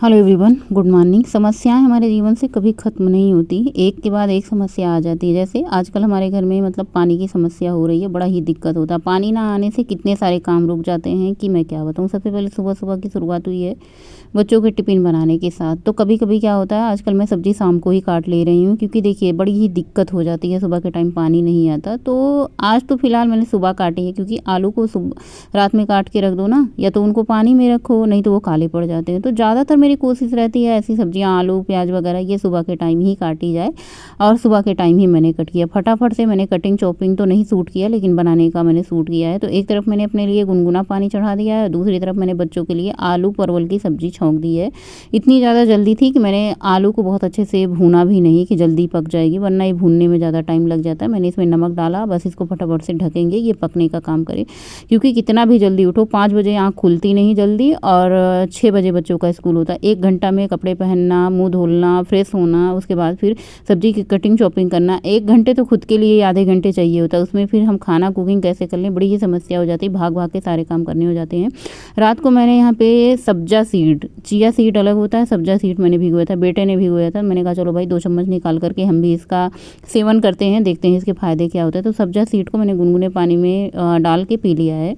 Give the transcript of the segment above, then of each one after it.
Hello everyone, good morning. समस्याएं हमारे जीवन से कभी ख़त्म नहीं होती, एक के बाद एक समस्या आ जाती है। जैसे आजकल हमारे घर में मतलब पानी की समस्या हो रही है, बड़ा ही दिक्कत होता है। पानी ना आने से कितने सारे काम रुक जाते हैं कि मैं क्या बताऊं। सबसे पहले सुबह सुबह की शुरुआत हुई है बच्चों के टिफ़िन बनाने के साथ। तो कभी कभी क्या होता है, आजकल मैं सब्ज़ी शाम को ही काट ले रही हूँ क्योंकि देखिए बड़ी ही दिक्कत हो जाती है, सुबह के टाइम पानी नहीं आता। तो आज तो फ़िलहाल मैंने सुबह काटी है क्योंकि आलू को रात में काट के रख दो ना, या तो उनको पानी में रखो, नहीं तो वो काले पड़ जाते हैं। तो ज़्यादातर मेरी कोशिश रहती है ऐसी सब्जियां, आलू प्याज वगैरह, ये सुबह के टाइम ही काटी जाए। और सुबह के टाइम ही मैंने कट किया, फटाफट से मैंने कटिंग चॉपिंग तो नहीं सूट किया, लेकिन बनाने का मैंने सूट किया है। तो एक तरफ मैंने अपने लिए गुनगुना पानी चढ़ा दिया है, दूसरी तरफ मैंने बच्चों के लिए आलू परवल की सब्ज़ी छौंक दी है। इतनी ज़्यादा जल्दी थी कि मैंने आलू को बहुत अच्छे से भूना भी नहीं कि जल्दी पक जाएगी, वरना ये भूनने में ज़्यादा टाइम लग जाता है। मैंने इसमें नमक डाला, बस इसको फटाफट से ढकेंगे, ये पकने का काम करे। क्योंकि कितना भी जल्दी उठो, 5 बजे आँख खुलती नहीं जल्दी, और 6 बजे बच्चों का स्कूल होता है। 1 घंटा में कपड़े पहनना, मुँह धुलना, फ्रेश होना, उसके बाद फिर सब्जी की कटिंग चॉपिंग करना। 1 घंटे तो खुद के लिए आधे घंटे चाहिए होता है, उसमें फिर हम खाना कुकिंग कैसे कर लें, बड़ी ही समस्या हो जाती है। भाग भाग के सारे काम करने हो जाते हैं। रात को मैंने यहाँ पे सब्जा सीड, चिया सीड अलग होता है, सब्जा सीड मैंने भिगोया था, बेटे ने भिगोया था। मैंने कहा चलो भाई 2 चम्मच निकाल करके हम भी इसका सेवन करते हैं, देखते हैं इसके फ़ायदे क्या होते हैं। तो सब्जा सीड को मैंने गुनगुने पानी में डाल के पी लिया है।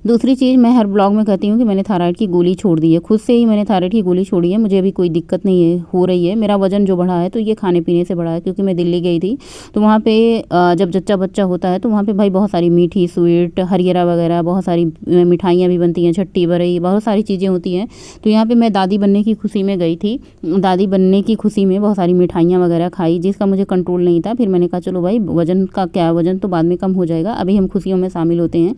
दूसरी चीज़, मैं हर ब्लॉग में कहती हूँ कि मैंने थायराइड की गोली छोड़ दी है, खुद से ही मैंने थायराइड की गोली छोड़ी है। मुझे अभी कोई दिक्कत नहीं है, हो रही है। मेरा वजन जो बढ़ा है तो ये खाने पीने से बढ़ा है, क्योंकि मैं दिल्ली गई थी तो वहाँ पे जब जच्चा बच्चा होता है तो वहाँ पे भाई बहुत सारी मीठी स्वीट हरियरा वगैरह, बहुत सारी मिठाइयाँ भी बनती हैं, छट्टी बरई, बहुत सारी चीज़ें होती हैं। तो यहाँ पर मैं दादी बनने की खुशी में गई थी, दादी बनने की खुशी में बहुत सारी मिठाइयाँ वगैरह खाई, जिसका मुझे कंट्रोल नहीं था। फिर मैंने कहा चलो भाई वज़न का क्या, वज़न तो बाद में कम हो जाएगा, अभी हम खुशियों में शामिल होते हैं।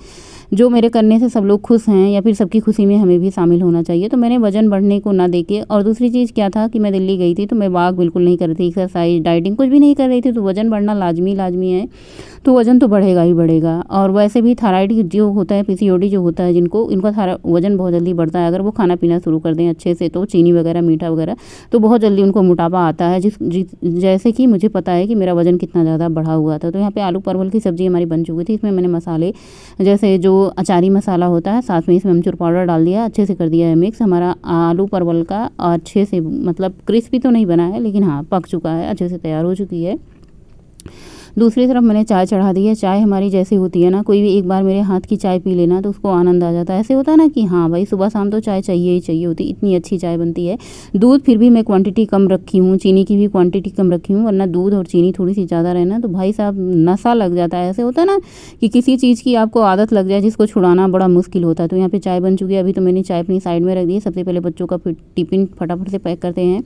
जो मेरे करने से सब लोग खुश हैं, या फिर सबकी खुशी में हमें भी शामिल होना चाहिए। तो मैंने वज़न बढ़ने को ना देके, और दूसरी चीज़ क्या था कि मैं दिल्ली गई थी तो मैं वॉक बिल्कुल नहीं कर रही थी, एक्सरसाइज डाइटिंग कुछ भी नहीं कर रही थी। तो वज़न बढ़ना लाजमी है, तो वज़न तो बढ़ेगा ही बढ़ेगा। और वैसे भी थायराइड जो होता है, पीसीओडी जो होता है जिनको, इनका वज़न बहुत जल्दी बढ़ता है। अगर वो खाना पीना शुरू कर दें अच्छे से, तो चीनी वगैरह मीठा वगैरह, तो बहुत जल्दी उनको मोटापा आता है। जैसे कि मुझे पता है कि मेरा वज़न कितना ज़्यादा बढ़ा हुआ था। तो यहाँ पे आलू परवल की सब्ज़ी हमारी बन चुकी थी। इसमें मैंने मसाले, जैसे जो अचारी मसाला होता है, साथ में इसमें अमचूर पाउडर डाल दिया, अच्छे से कर दिया है मिक्स। हमारा आलू परवल का अच्छे से, मतलब क्रिस्पी तो नहीं बना है, लेकिन हाँ पक चुका है, अच्छे से तैयार हो चुकी है। दूसरी तरफ मैंने चाय चढ़ा दी है। चाय हमारी जैसी होती है ना, कोई भी एक बार मेरे हाथ की चाय पी लेना तो उसको आनंद आ जाता है। ऐसे होता है ना कि हाँ भाई सुबह शाम तो चाय चाहिए ही चाहिए होती, इतनी अच्छी चाय बनती है। दूध फिर भी मैं क्वांटिटी कम रखी हूँ, चीनी की भी क्वांटिटी कम रखी हूँ, वरना दूध और चीनी थोड़ी सी ज़्यादा रहना तो भाई साहब नशा लग जाता है। ऐसे होता है ना कि किसी चीज़ की आपको आदत लग जाए जिसको छुड़ाना बड़ा मुश्किल होता है। तो यहाँ पे चाय बन चुकी है। अभी तो मैंने चाय अपनी साइड में रख दी है। सबसे पहले बच्चों का टिफ़िन फटाफट से पैक करते हैं।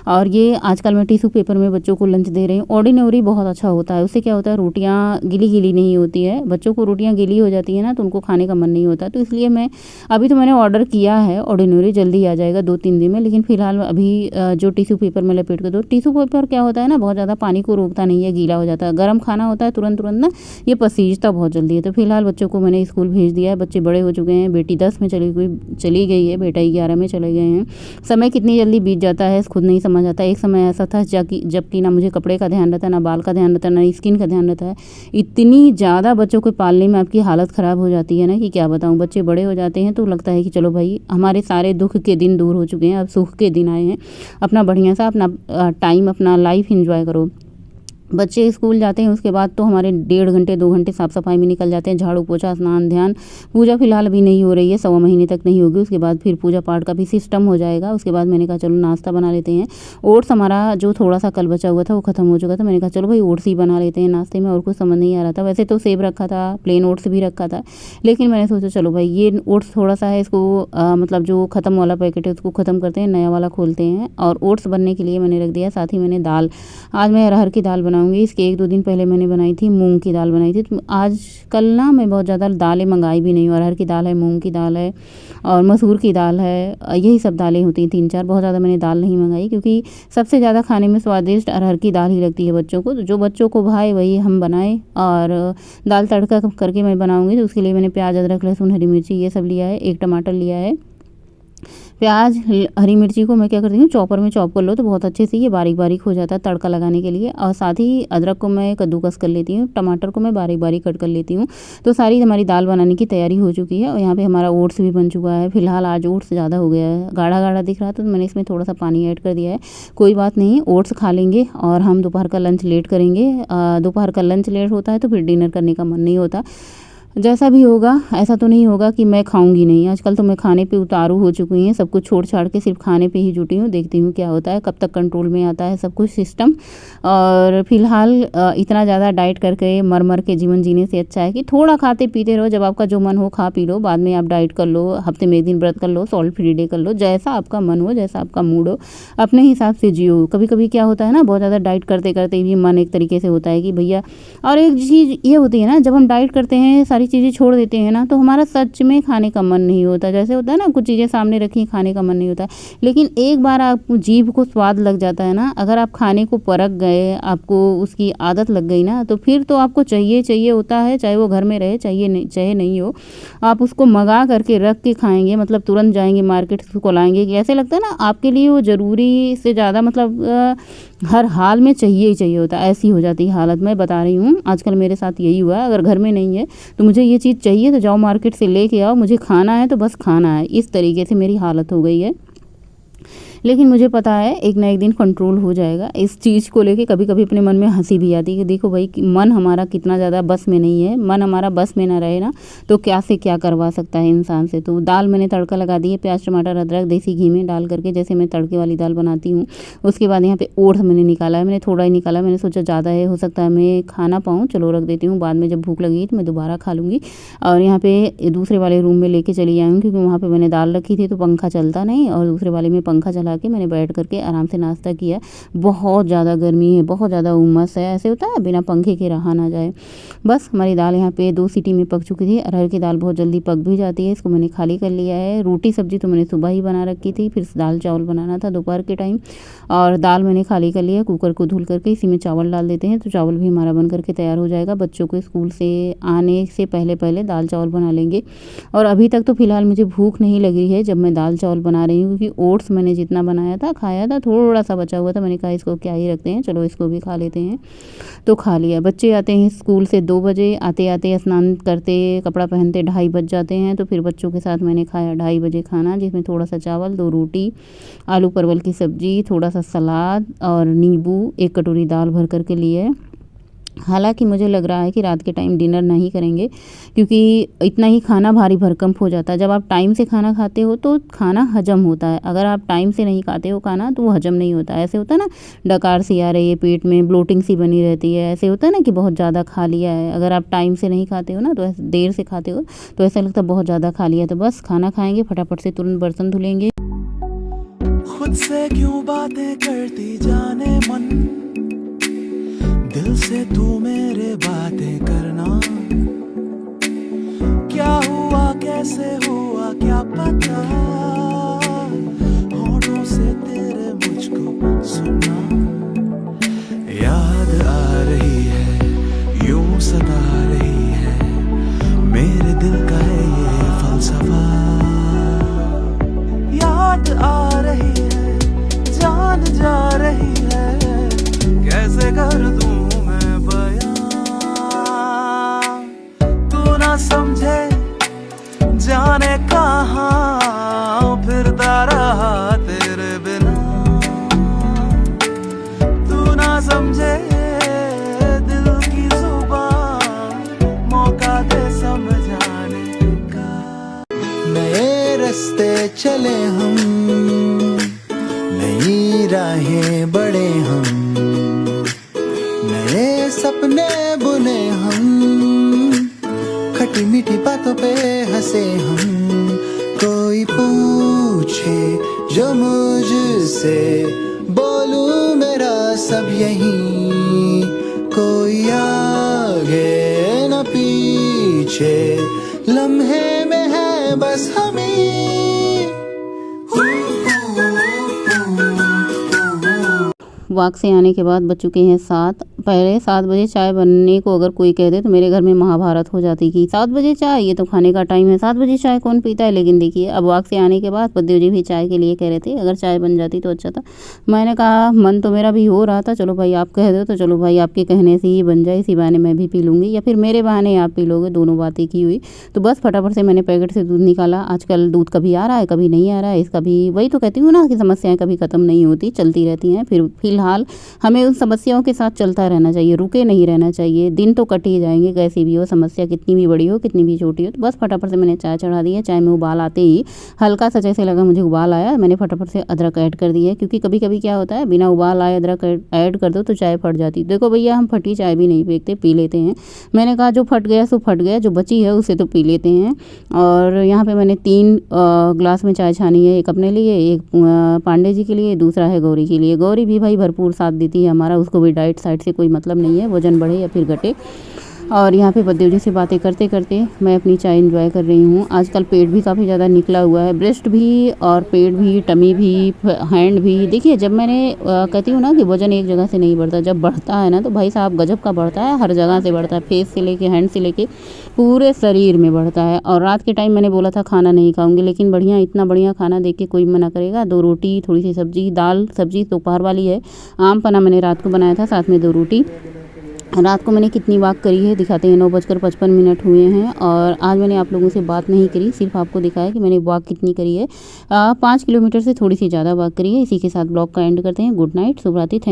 और ये आजकल मैं टिश्यू पेपर में बच्चों को लंच दे रही हूँ। ऑर्डिनरी बहुत अच्छा होता है, उससे क्या होता है, रोटियाँ गीली गीली नहीं होती है। बच्चों को रोटियां गीली हो जाती है ना, तो उनको खाने का मन नहीं होता। तो इसलिए मैं अभी तो मैंने ऑर्डर किया है ऑर्डिनरी, जल्दी आ जाएगा 2-3 दिन में। लेकिन फिलहाल अभी जो टिश्यू पेपर में लपेट कर दो। टिश्यू पेपर क्या होता है ना, बहुत ज़्यादा पानी को रोकता नहीं है, गीला हो जाता है। गर्म खाना होता है तुरंत तुरंत ना, ये पसीजता बहुत जल्दी है। तो फिलहाल बच्चों को मैंने स्कूल भेज दिया है। बच्चे बड़े हो चुके हैं, बेटी 10 में चली गई है, बेटा 11 में चले गए हैं। समय कितनी जल्दी बीत जाता है खुद नहीं समझ आता। एक समय ऐसा था जबकि ना मुझे कपड़े का ध्यान रहता है, ना बाल का ध्यान रहता है, ना स्किन का ध्यान रहता है। इतनी ज़्यादा बच्चों को पालने में आपकी हालत ख़राब हो जाती है ना कि क्या बताऊँ। बच्चे बड़े हो जाते हैं तो लगता है कि चलो भाई हमारे सारे दुख के दिन दूर हो चुके हैं, अब सुख के दिन आए हैं। अपना बढ़िया सा अपना टाइम, अपना लाइफ एंजॉय करो। बच्चे स्कूल जाते हैं उसके बाद तो हमारे 1.5 घंटे 2 घंटे साफ़ सफाई में निकल जाते हैं। झाड़ू पोछा स्नान ध्यान। पूजा फिलहाल अभी नहीं हो रही है, 1.25 महीने तक नहीं होगी। उसके बाद फिर पूजा पाठ का भी सिस्टम हो जाएगा। उसके बाद मैंने कहा चलो नाश्ता बना लेते हैं। ओट्स हमारा जो थोड़ा सा कल बचा हुआ था वो ख़त्म हो चुका था। मैंने कहा चलो भाई ओट्स ही बना लेते हैं नाश्ते में, और कुछ समझ नहीं आ रहा था। वैसे तो सेब रखा था, प्लेन ओट्स भी रखा था, लेकिन मैंने सोचा चलो भाई ये ओट्स थोड़ा सा है, इसको मतलब जो ख़त्म वाला पैकेट है उसको ख़त्म करते हैं, नया वाला खोलते हैं। और ओट्स बनने के लिए मैंने रख दिया। साथ ही मैंने दाल, आज मैं अरहर की दाल बनाऊँगी। इसके 1-2 दिन पहले मैंने बनाई थी, मूंग की दाल बनाई थी। तो आज कल ना मैं बहुत ज़्यादा दालें मंगाई भी नहीं हूँ। अरहर की दाल है, मूंग की दाल है, और मसूर की दाल है, यही सब दालें होती हैं 3-4। बहुत ज़्यादा मैंने दाल नहीं मंगाई, क्योंकि सबसे ज़्यादा खाने में स्वादिष्ट अरहर की दाल ही लगती है बच्चों को। तो जो बच्चों को भाए वही हम बनाएं। और दाल तड़का करके मैं बनाऊँगी, तो उसके लिए मैंने प्याज, अदरक, लहसुन, हरी मिर्ची ये सब लिया है, 1 टमाटर लिया है। प्याज हरी मिर्ची को मैं क्या करती हूँ, चॉपर में चॉप कर लो तो बहुत अच्छे से ये बारीक बारीक हो जाता है तड़का लगाने के लिए। और साथ ही अदरक को मैं कद्दूकस कर लेती हूँ, टमाटर को मैं बारीक बारीक कट कर लेती हूँ। तो सारी हमारी दाल बनाने की तैयारी हो चुकी है। और यहाँ पे हमारा ओट्स भी बन चुका है। फिलहाल आज ओट्स ज़्यादा हो गया है, गाढ़ा गाढ़ा दिख रहा था तो मैंने इसमें थोड़ा सा पानी ऐड कर दिया है। कोई बात नहीं, ओट्स खा लेंगे और हम दोपहर का लंच लेट करेंगे। दोपहर का लंच लेट होता है तो फिर डिनर करने का मन नहीं होता। जैसा भी होगा, ऐसा तो नहीं होगा कि मैं खाऊंगी नहीं। आजकल तो मैं खाने पे उतारू हो चुकी हूँ, सब कुछ छोड़ छाड़ के सिर्फ खाने पे ही जुटी हूँ। देखती हूँ क्या होता है, कब तक कंट्रोल में आता है सब कुछ सिस्टम। और फिलहाल इतना ज़्यादा डाइट करके मर मर के जीवन जीने से अच्छा है कि थोड़ा खाते पीते रहो, जब आपका जो मन हो खा पी लो, बाद में आप डाइट कर लो, हफ्ते में एक दिन व्रत कर लो, सॉल्ट फ्री डे कर लो, जैसा आपका मन हो, जैसा आपका मूड हो, अपने हिसाब से जियो। कभी कभी क्या होता है ना, बहुत ज़्यादा डाइट करते करते भी मन एक तरीके से होता है कि भैया। और एक चीज़ ये होती है ना, जब हम डाइट करते हैं सारी चीज़ें छोड़ देते हैं ना, तो हमारा सच में खाने का मन नहीं होता। जैसे होता है ना, कुछ चीज़ें सामने रखी खाने का मन नहीं होता, लेकिन एक बार आपको जीभ को स्वाद लग जाता है ना, अगर आप खाने को परख गए, आपको उसकी आदत लग गई ना, तो फिर तो आपको चाहिए चाहिए होता है, चाहे वो घर में रहे चाहे नहीं हो। आप उसको मंगा करके रख के खाएंगे, मतलब तुरंत जाएंगे मार्केट को लाएंगे कि ऐसे लगता है ना आपके लिए वो ज़रूरी से ज़्यादा, मतलब हर हाल में चाहिए ही चाहिए होता है। ऐसी हो जाती है हालत, मैं बता रही हूँ, आजकल मेरे साथ यही हुआ है। अगर घर में नहीं है तो मुझे ये चीज़ चाहिए तो जाओ मार्केट से लेके आओ, मुझे खाना है तो बस खाना है। इस तरीके से मेरी हालत हो गई है। लेकिन मुझे पता है एक ना एक दिन कंट्रोल हो जाएगा। इस चीज़ को लेके कभी कभी अपने मन में हंसी भी आती है कि देखो भाई, मन हमारा कितना ज़्यादा बस में नहीं है। मन हमारा बस में ना रहे ना तो क्या से क्या करवा सकता है इंसान से। तो दाल मैंने तड़का लगा दी है, प्याज टमाटर अदरक देसी घी में डाल करके, जैसे मैं तड़के वाली दाल बनाती हूँ। उसके बाद यहाँ पे ओट्स मैंने निकाला है, मैंने थोड़ा ही निकाला, मैंने सोचा ज़्यादा है, हो सकता है मैं खा ना पाऊँ, चलो रख देती हूँ, बाद में जब भूख लगेगी तो मैं दोबारा खा लूँगी। और यहाँ पे दूसरे वाले रूम में लेके चली आई हूँ, क्योंकि वहाँ पे मैंने दाल रखी थी तो पंखा चलता नहीं, और दूसरे वाले में पंखा चला के मैंने बैठ करके आराम से नाश्ता किया। बहुत ज़्यादा गर्मी है, बहुत ज़्यादा उमस है, ऐसे होता है बिना पंखे के रहा ना जाए। बस हमारी दाल यहाँ पे 2 सीटी में पक चुकी थी। अरहर की दाल बहुत जल्दी पक भी जाती है, इसको मैंने खाली कर लिया है। रोटी सब्जी तो मैंने सुबह ही बना रखी थी, फिर दाल चावल बनाना था दोपहर के टाइम, और दाल मैंने खाली कर लिया। कुकर को धुल करके इसी में चावल डाल देते हैं तो चावल भी हमारा बन करके तैयार हो जाएगा। बच्चों को स्कूल से आने से पहले पहले दाल चावल बना लेंगे। और अभी तक तो फिलहाल मुझे भूख नहीं लग रही है जब मैं दाल चावल बना रही हूँ, क्योंकि ओट्स मैंने जितना बनाया था खाया था, थोड़ा सा बचा हुआ था, मैंने कहा इसको क्या ही रखते हैं, चलो इसको भी खा लेते हैं, तो खा लिया। बच्चे आते हैं स्कूल से 2 बजे, आते आते स्नान करते कपड़ा पहनते 2:30 बज जाते हैं। तो फिर बच्चों के साथ मैंने खाया 2:30 बजे खाना, जिसमें थोड़ा सा चावल, 2 रोटी, आलू परवल की सब्जी, थोड़ा सा सलाद और नींबू, 1 कटोरी दाल भर करके लिए। हालांकि मुझे लग रहा है कि रात के टाइम डिनर नहीं करेंगे, क्योंकि इतना ही खाना भारी भरकम हो जाता है। जब आप टाइम से खाना खाते हो तो खाना हजम होता है, अगर आप टाइम से नहीं खाते हो खाना तो वो हजम नहीं होता है। ऐसे होता है ना, डकार सी आ रही है पेट में, ब्लोटिंग सी बनी रहती है, ऐसे होता है ना कि बहुत ज़्यादा खा लिया है। अगर आप टाइम से नहीं खाते हो ना, तो ऐसे देर से खाते हो तो ऐसा लगता है बहुत ज़्यादा खा लिया। तो बस खाना खाएंगे, फटाफट से तुरंत बर्तन धुलेंगे। खुद से क्यों बातें करती जाने मन, दिल से तू मेरे बातें करना, क्या हुआ कैसे हुआ क्या पता, होठों से तेरे मुझको सुनना, याद आ रही है यूं सता रही है, मेरे दिल का है ये फलसफा, याद आ रही है जान जा रही है, कैसे कर दूं मैं बयां, तू ना समझे जाने कहां फिरता रहा तेरे बिना, तू ना समझे दिल की जुबान, मौका दे समझाने का। नए रास्ते चले हम, नई राहें बढ़े हम, नए सपने बुने हम, खटी मीठी बातों पे हंसे हम, कोई पूछे जो मुझसे, बोलूं मेरा सब यहीं, कोई आगे न पीछे, लम्हे में है बस हम ही। वॉक से आने के बाद बज चुके हैं 7। पहले 7 बजे चाय बनने को अगर कोई कह दे तो मेरे घर में महाभारत हो जाती कि 7 बजे चाय, ये तो खाने का टाइम है, 7 बजे चाय कौन पीता है। लेकिन देखिए अब वॉक से आने के बाद पतिदेव जी भी चाय के लिए कह रहे थे, अगर चाय बन जाती तो अच्छा था। मैंने कहा मन तो मेरा भी हो रहा था, चलो भाई आप कह दो तो चलो भाई आपके कहने से ही बन जाए, इसी बहाने मैं भी पी लूँगी या फिर मेरे बहाने आप पी लोगे, दोनों बातें की हुई। तो बस फटाफट से मैंने पैकेट से दूध निकाला। आजकल दूध कभी आ रहा है कभी नहीं आ रहा है, इसका भी वही तो कहती हूँ ना कि समस्याएं कभी ख़त्म नहीं होती, चलती रहती हैं। फिर फिलहाल हमें उन समस्याओं के साथ चलता रहना चाहिए, रुके नहीं रहना चाहिए। दिन तो कट ही जाएंगे कैसी भी हो समस्या, कितनी भी बड़ी हो कितनी भी छोटी हो। तो बस फटाफट से मैंने चाय चढ़ा दी है। चाय में उबाल आते ही हल्का सा जैसे लगा मुझे उबाल आया, मैंने फटाफट से अदरक ऐड कर दिया है, क्योंकि कभी कभी क्या होता है बिना उबाल आए अदरक ऐड कर दो तो चाय फट जाती। देखो भैया हम फटी चाय भी नहीं पीते, पी लेते हैं। मैंने कहा जो फट गया सो फट गया, जो बची है उसे तो पी लेते हैं। और यहाँ पे मैंने 3 ग्लास में चाय छानी है, एक अपने लिए, एक पांडे जी के लिए, दूसरा है गौरी के लिए। गौरी भी भाई भरपूर साथ देती है हमारा, उसको भी डाइट साइड से कोई मतलब नहीं है, वजन बढ़े या फिर घटे। और यहाँ पे पतिदेव जी से बातें करते करते मैं अपनी चाय एंजॉय कर रही हूँ। आजकल पेट भी काफ़ी ज़्यादा निकला हुआ है, ब्रेस्ट भी और पेट भी, टमी भी, हैंड भी। देखिए जब मैंने कहती हूँ ना कि वजन एक जगह से नहीं बढ़ता, जब बढ़ता है ना तो भाई साहब गजब का बढ़ता है, हर जगह से बढ़ता है, फेस से लेके हैंड से लेके पूरे शरीर में बढ़ता है। और रात के टाइम मैंने बोला था खाना नहीं खाऊंगी, लेकिन बढ़िया इतना बढ़िया खाना देख के कोई मना करेगा। 2 रोटी थोड़ी सी सब्जी, दाल सब्जी दोपहर वाली है, आम पन्ना मैंने रात को बनाया था, साथ में 2 रोटी। रात को मैंने कितनी वॉक करी है दिखाते हैं, 9:55 हुए हैं। और आज मैंने आप लोगों से बात नहीं करी, सिर्फ आपको दिखाया कि मैंने वॉक कितनी करी है। 5 किलोमीटर से थोड़ी सी ज़्यादा वॉक करी है। इसी के साथ ब्लॉग का एंड करते हैं। गुड नाइट, शुभ रात्रि, थैंक्स।